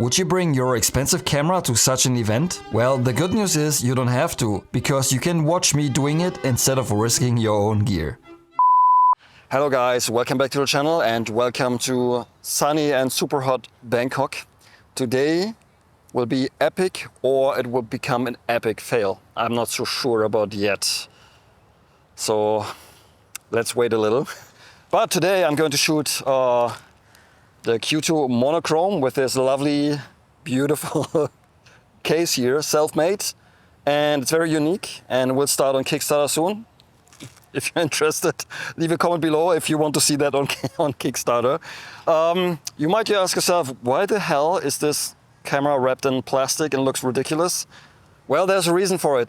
Would you bring your expensive camera to such an event? Well, the good news is you don't have to, because you can watch me doing it instead of risking your own gear. Hello guys, welcome back to the channel and welcome to sunny and super hot Bangkok. Today will be epic or it will become an epic fail. I'm not so sure about yet. So let's wait a little. But today I'm going to shoot the Q2 Monochrom with this lovely, beautiful case here, self-made. And it's very unique and we'll start on Kickstarter soon. If you're interested, leave a comment below if you want to see that on Kickstarter. You might ask yourself, why the hell is this camera wrapped in plastic and looks ridiculous? Well, there's a reason for it.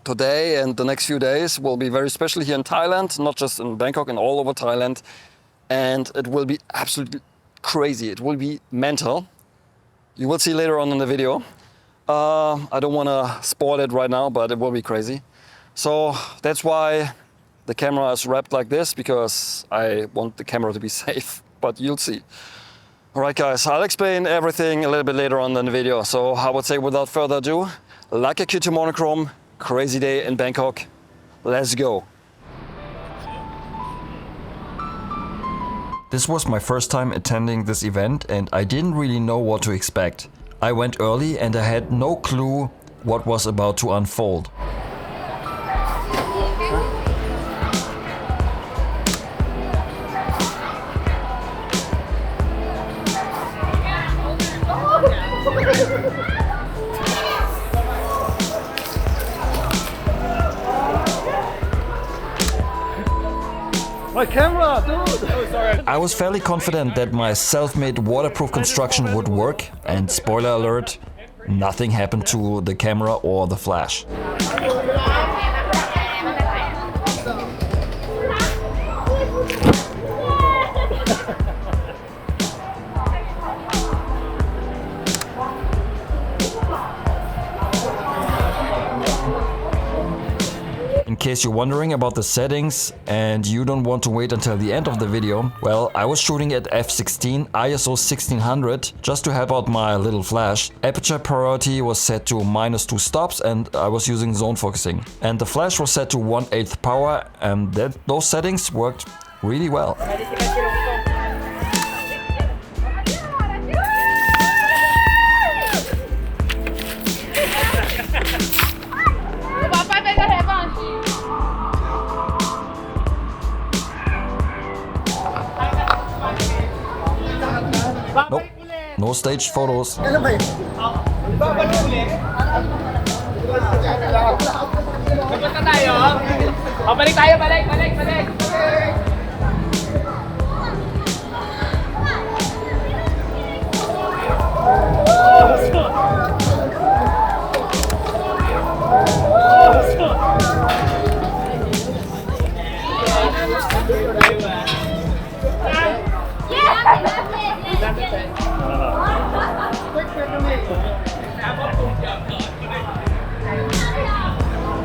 Today and the next few days will be very special here in Thailand, not just in Bangkok and all over Thailand. And it will be absolutely crazy. It will be mental. You will see later on in the video. I don't want to spoil it right now, but it will be crazy. So that's why the camera is wrapped like this, because I want the camera to be safe, but you'll see. All right, guys, I'll explain everything a little bit later on in the video. So I would say without further ado, Leica Q2 Monochrom, crazy day in Bangkok. Let's go. This was my first time attending this event and I didn't really know what to expect. I went early and I had no clue what was about to unfold. My camera, dude! Oh, sorry. I was fairly confident that my self-made waterproof construction would work, and spoiler alert, nothing happened to the camera or the flash. In case you're wondering about the settings and you don't want to wait until the end of the video, well, I was shooting at f16 ISO 1600 just to help out my little flash. Aperture priority was set to -2 stops and I was using zone focusing. And the flash was set to 1/8 power and those settings worked really well. Nope, no staged photos.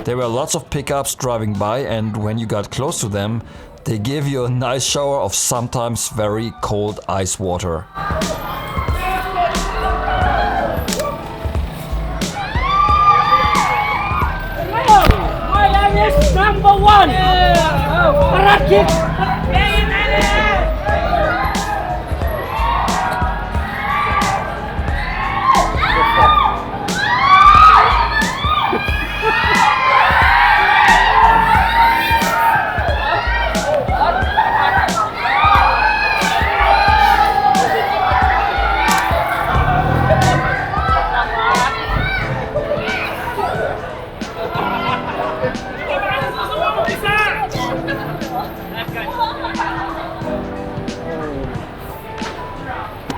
There were lots of pickups driving by, and when you got close to them, they give you a nice shower of sometimes very cold ice water. My is number one!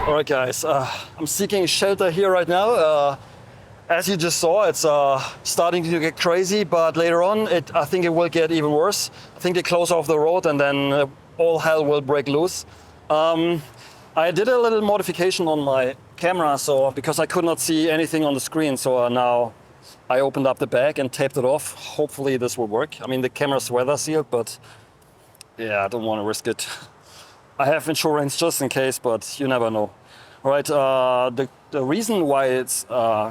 Alright guys, I'm seeking shelter here right now. As you just saw, it's starting to get crazy, but later on I think it will get even worse. I think they close off the road and then all hell will break loose. I did a little modification on my camera, so because I could not see anything on the screen, so now I opened up the bag and taped it off. Hopefully this will work. I mean, the camera's weather sealed, but yeah, I don't want to risk it. I have insurance just in case, but you never know. All right, the reason why it's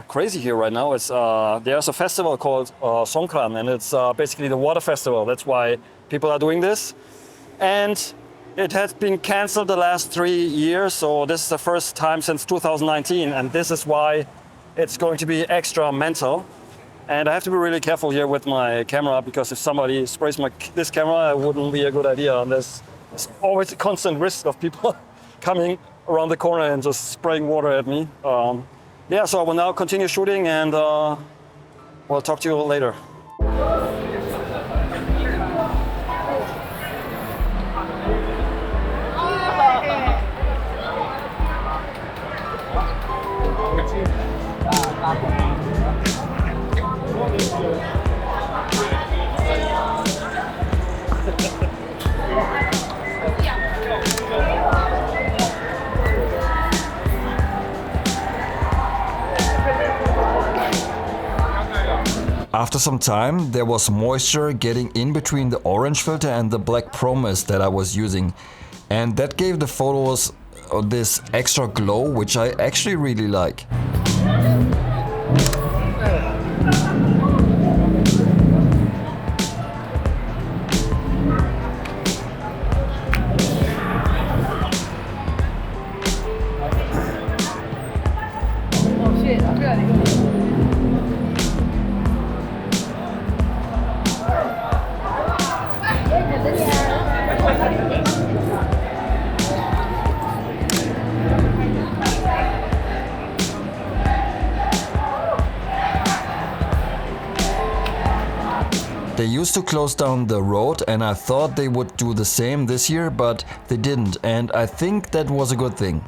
crazy here right now is there's a festival called Songkran, and it's basically the water festival. That's why people are doing this. And it has been canceled the last 3 years, so this is the first time since 2019, and this is why it's going to be extra mental. And I have to be really careful here with my camera, because if somebody sprays this camera, it wouldn't be a good idea. And there's always a constant risk of people coming around the corner and just spraying water at me. Yeah, so I will now continue shooting, and we'll talk to you later. After some time, there was moisture getting in between the orange filter and the black pro mist that I was using, and that gave the photos this extra glow, which I actually really like. They used to close down the road, and I thought they would do the same this year, but they didn't, and I think that was a good thing.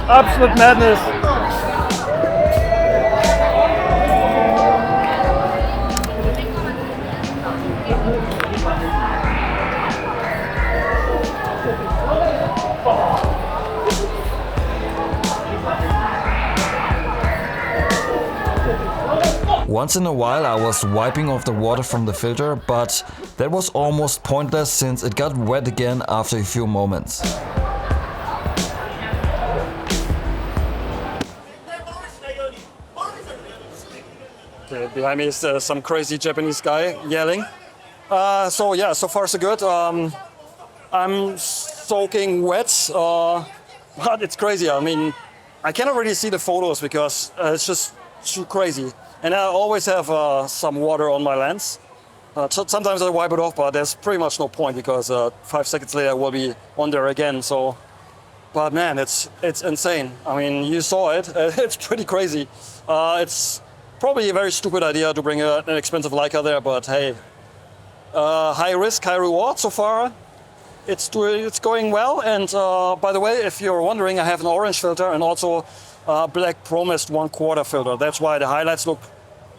Absolute madness. Once in a while I was wiping off the water from the filter, but that was almost pointless since it got wet again after a few moments. Okay, behind me is some crazy Japanese guy yelling. So yeah, so far so good. I'm soaking wet, but it's crazy. I mean, I cannot really see the photos because it's just too crazy. And I always have some water on my lens. Sometimes I wipe it off, but there's pretty much no point because 5 seconds later I will be on there again. So, but man, it's insane. I mean, you saw it. It's pretty crazy. It's probably a very stupid idea to bring an expensive Leica there, but hey, high risk, high reward so far. It's going well. And by the way, if you're wondering, I have an orange filter and also black Pro Mist 1/4 filter. That's why the highlights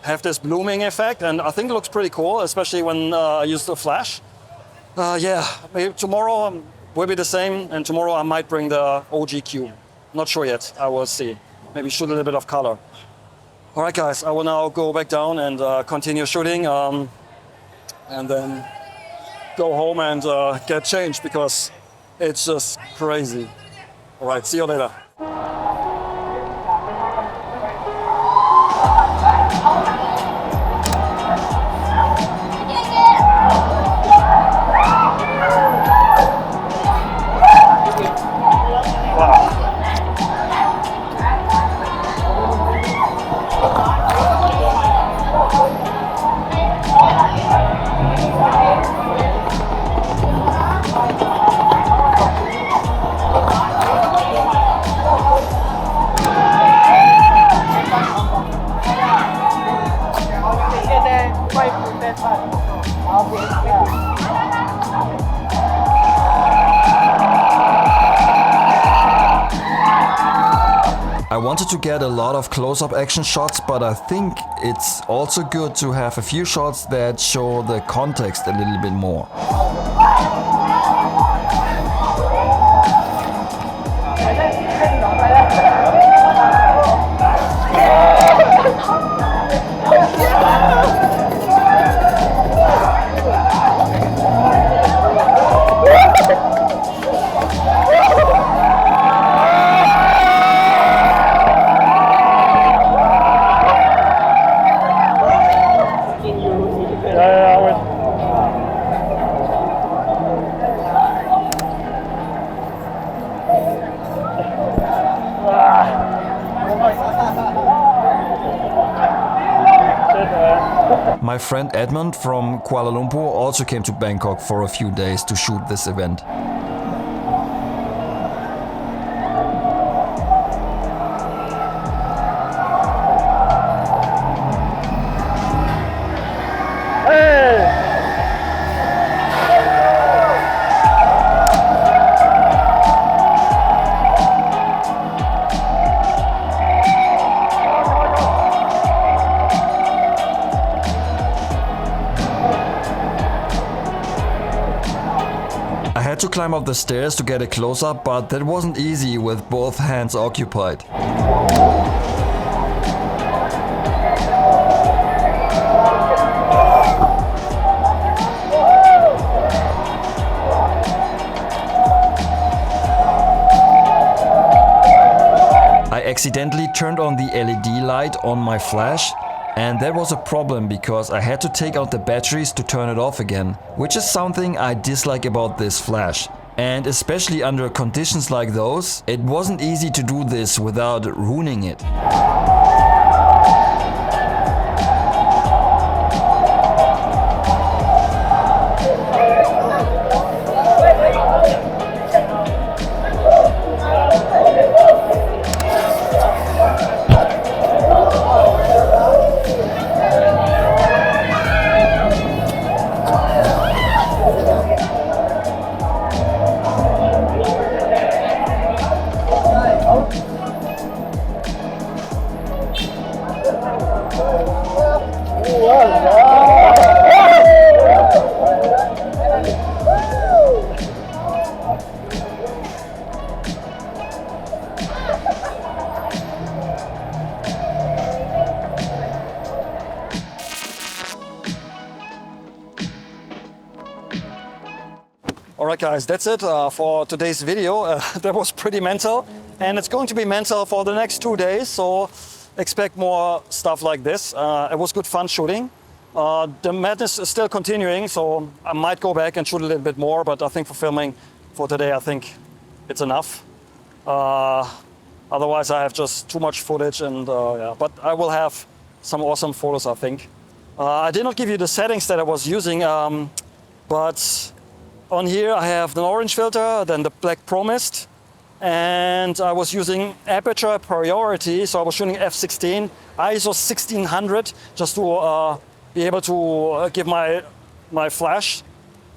have this blooming effect, and I think it looks pretty cool, especially when I use the flash. Yeah, maybe tomorrow will be the same, and tomorrow I might bring the OG-Q. Not sure yet, I will see. Maybe shoot a little bit of color. All right, guys, I will now go back down and continue shooting, and then go home and get changed because it's just crazy. All right, see you later. I wanted to get a lot of close-up action shots, but I think it's also good to have a few shots that show the context a little bit more. My friend Edmund from Kuala Lumpur also came to Bangkok for a few days to shoot this event. I had to climb up the stairs to get a close-up, but that wasn't easy with both hands occupied. I accidentally turned on the LED light on my flash, and that was a problem because I had to take out the batteries to turn it off again, which is something I dislike about this flash. And especially under conditions like those, it wasn't easy to do this without ruining it. Alright guys, that's it for today's video. That was pretty mental, and it's going to be mental for the next 2 days, so expect more stuff like this. It was good fun shooting. The madness is still continuing, so I might go back and shoot a little bit more, but I think for filming for today, I think it's enough. Otherwise I have just too much footage, and yeah, but I will have some awesome photos, I think. I did not give you the settings that I was using, but on here I have the orange filter, then the black pro mist, and I was using aperture priority, so I was shooting f16, ISO 1600, just to be able to give my flash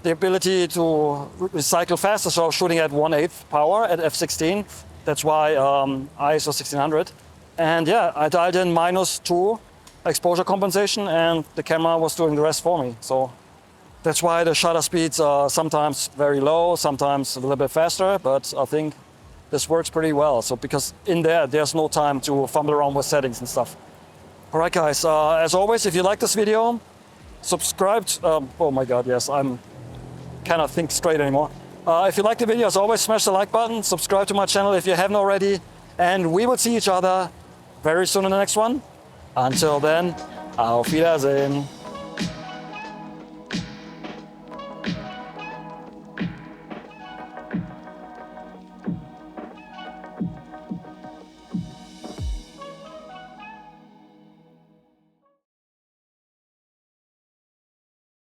the ability to recycle faster, so I was shooting at 1/8 power at f16. That's why ISO 1600. And yeah, I dialed in -2 exposure compensation, and the camera was doing the rest for me. So that's why the shutter speeds are sometimes very low, sometimes a little bit faster, but I think this works pretty well. So because in there, there's no time to fumble around with settings and stuff. All right, guys, as always, if you like this video, subscribe. Oh my God, yes, I'm cannot think straight anymore. If you like the video, as always, smash the like button, subscribe to my channel if you haven't already, and we will see each other very soon in the next one. Until then, auf Wiedersehen.